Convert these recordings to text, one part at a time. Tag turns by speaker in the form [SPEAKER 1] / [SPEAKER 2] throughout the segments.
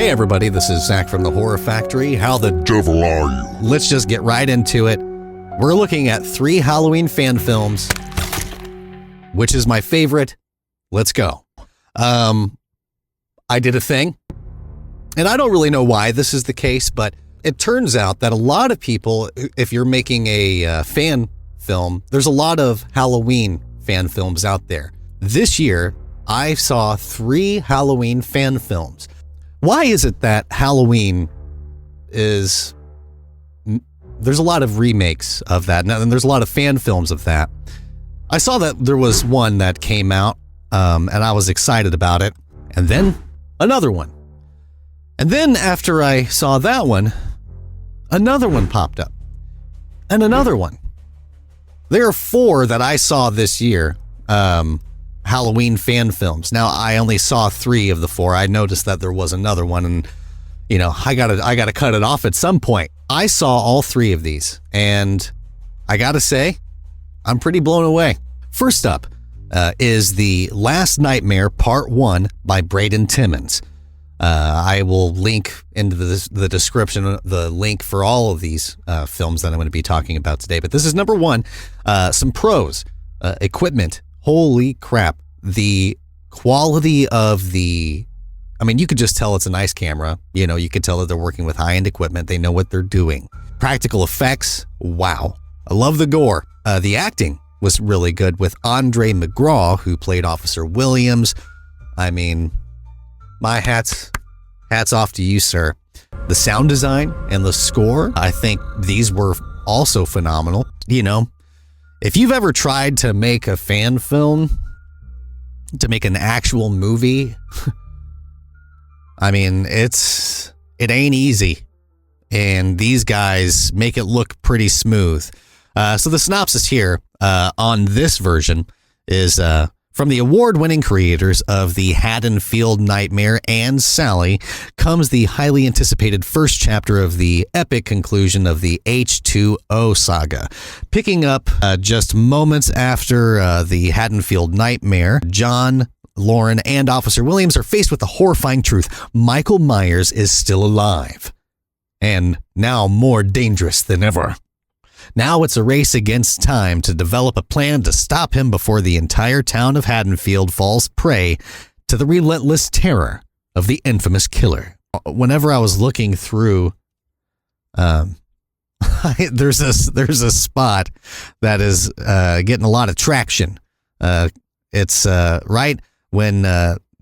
[SPEAKER 1] Hey everybody, this is Zach from the Horror Factory. How the devil are you? Let's just get right into it. We're looking at 3 Halloween fan films. Which is my favorite? Let's go. I did a thing, and I don't really know why this is the case, but it turns out that a lot of people, if you're making a fan film, there's a lot of Halloween fan films out there. This year, I saw 3 Halloween fan films. Why is it that Halloween is... There's a lot of remakes of that, and there's a lot of fan films of that. I saw that there was one that came out, and I was excited about it, and then another one. And then after I saw that one, another one popped up, and another one. There are 4 that I saw this year, Halloween fan films. Now, I only saw 3 of the 4. I noticed that there was another one, and you know, I gotta cut it off at some point. I saw all 3 of these, and I gotta say, I'm pretty blown away. First up is The Last Nightmare Part 1 by Braden Timmons. I will link into the description the link for all of these films that I'm going to be talking about today. But this is number 1. Some pros. Equipment. Holy crap. The quality of the... I mean, you could just tell it's a nice camera. You know, you could tell that they're working with high-end equipment. They know what they're doing. Practical effects. Wow. I love the gore. The acting was really good with Andre McGraw, who played Officer Williams. I mean, my hats off to you, sir. The sound design and the score, I think these were also phenomenal. You know, if you've ever tried to make a fan film, to make an actual movie, I mean, it ain't easy. And these guys make it look pretty smooth. So the synopsis here on this version is from the award-winning creators of the Haddonfield Nightmare and Sally comes the highly anticipated first chapter of the epic conclusion of the H2O saga. Picking up just moments after the Haddonfield Nightmare, John, Lauren, and Officer Williams are faced with the horrifying truth. Michael Myers is still alive, and now more dangerous than ever. Now it's a race against time to develop a plan to stop him before the entire town of Haddonfield falls prey to the relentless terror of the infamous killer. Whenever I was looking through, there's a spot that is getting a lot of traction. It's right when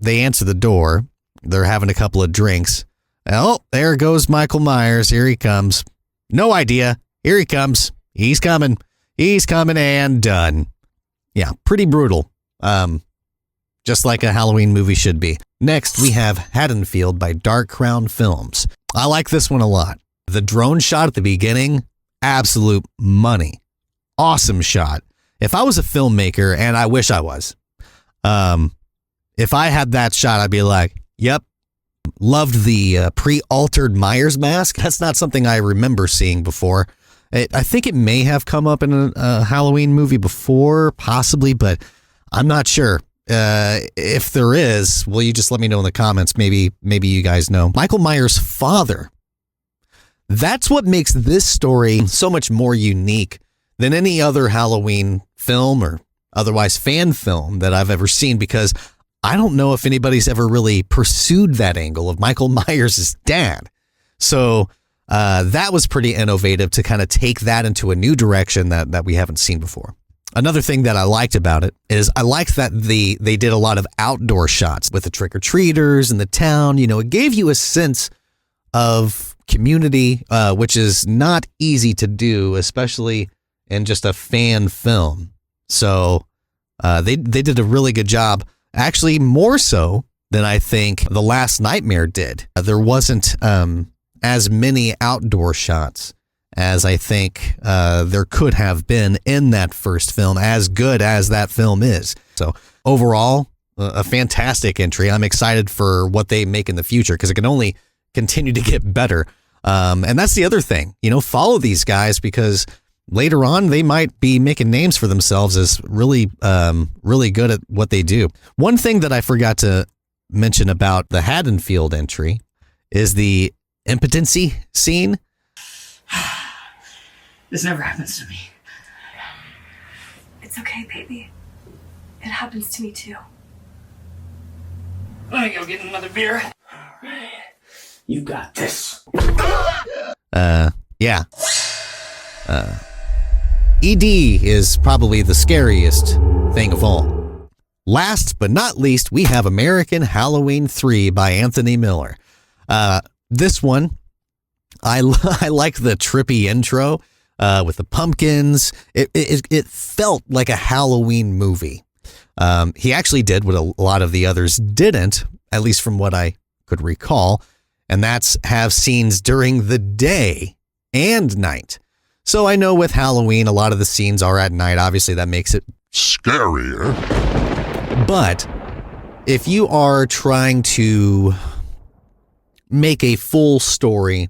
[SPEAKER 1] they answer the door. They're having a couple of drinks. Oh, there goes Michael Myers. Here he comes. No idea. Here he comes. He's coming. He's coming, and done. Yeah, pretty brutal. Just like a Halloween movie should be. Next, we have Haddonfield by Dark Crown Films. I like this one a lot. The drone shot at the beginning, absolute money. Awesome shot. If I was a filmmaker, and I wish I was, if I had that shot, I'd be like, yep. Loved the pre-altered Myers mask. That's not something I remember seeing before. I think it may have come up in a Halloween movie before, possibly, but I'm not sure. If there is, will you just let me know in the comments? Maybe you guys know. Michael Myers' father. That's what makes this story so much more unique than any other Halloween film or otherwise fan film that I've ever seen, because I don't know if anybody's ever really pursued that angle of Michael Myers' dad. So that was pretty innovative to kind of take that into a new direction that we haven't seen before. Another thing that I liked about it is I liked that they did a lot of outdoor shots with the trick-or-treaters in the town. You know, it gave you a sense of community, which is not easy to do, especially in just a fan film. So they did a really good job. Actually, more so than I think The Last Nightmare did. There wasn't as many outdoor shots as I think there could have been in that first film, as good as that film is. So overall, a fantastic entry. I'm excited for what they make in the future, because it can only continue to get better. And that's the other thing, you know, follow these guys, because later on, they might be making names for themselves as really good at what they do. One thing that I forgot to mention about the Haddonfield entry is the impotency scene.
[SPEAKER 2] This never happens to me.
[SPEAKER 3] It's okay, baby. It happens to me too.
[SPEAKER 2] Let me go get another beer. All right. You got this.
[SPEAKER 1] Yeah. ED is probably the scariest thing of all. Last but not least, we have American Halloween 3 by Anthony Miller. This one, I like the trippy intro with the pumpkins. It felt like a Halloween movie. He actually did what a lot of the others didn't, at least from what I could recall, and that's have scenes during the day and night. So I know with Halloween, a lot of the scenes are at night. Obviously, that makes it
[SPEAKER 4] scarier.
[SPEAKER 1] But if you are trying to make a full story,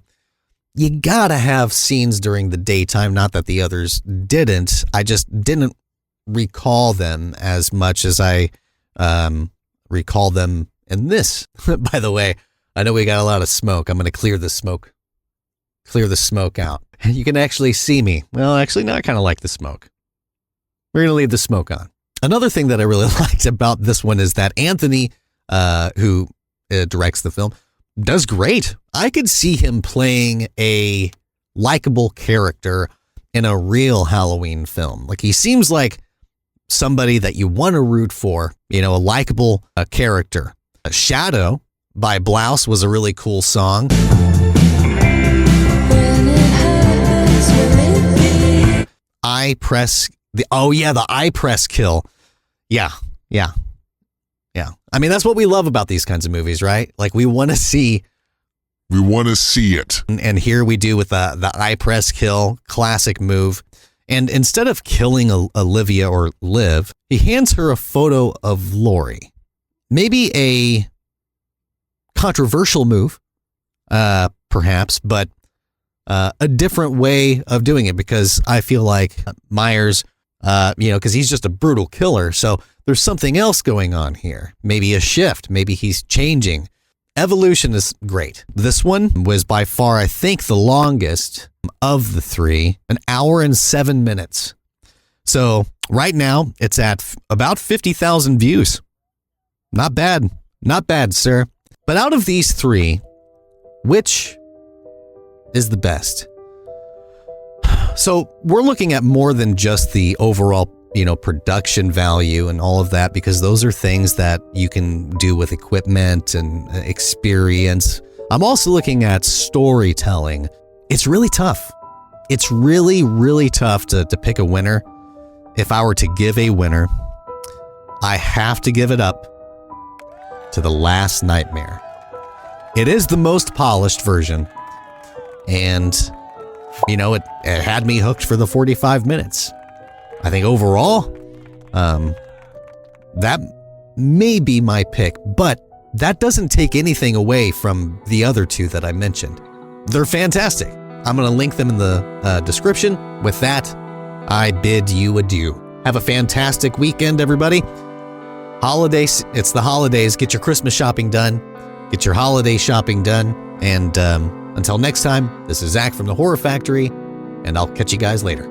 [SPEAKER 1] you gotta have scenes during the daytime. Not that the others didn't. I just didn't recall them as much as I recall them in this. By the way, I know we got a lot of smoke. I'm going to clear the smoke out. You can actually see me. Well, actually, no, I kind of like the smoke. We're going to leave the smoke on. Another thing that I really liked about this one is that Anthony, who directs the film, does great. I could see him playing a likable character in a real Halloween film. Like, he seems like somebody that you want to root for, a likable character. Shadow by Blouse was a really cool song. The eye press kill. Yeah. I mean, that's what we love about these kinds of movies, right? Like, we want to see
[SPEAKER 4] it.
[SPEAKER 1] And here we do with the eye press kill, classic move. And instead of killing Olivia or Liv, he hands her a photo of Laurie. Maybe a controversial move, perhaps, but a different way of doing it, because I feel like Myers, because he's just a brutal killer. So there's something else going on here. Maybe a shift. Maybe he's changing. Evolution is great. This one was by far, I think, the longest of the three, 1 hour and 7 minutes. So right now it's at about 50,000 views. Not bad. Not bad, sir. But out of these three, which is the best? So we're looking at more than just the overall, production value and all of that, because those are things that you can do with equipment and experience. I'm also looking at storytelling. It's really tough. It's really, really tough to pick a winner. If I were to give a winner, I have to give it up to The Last Nightmare. It is the most polished version, and it had me hooked for the 45 minutes. I think overall, that may be my pick, but that doesn't take anything away from the other two that I mentioned. They're fantastic. I'm going to link them in the description. With that, I bid you adieu. Have a fantastic weekend, everybody. Holidays, it's the holidays. Get your Christmas shopping done. Get your holiday shopping done. And until next time, this is Zach from the Horror Factory, and I'll catch you guys later.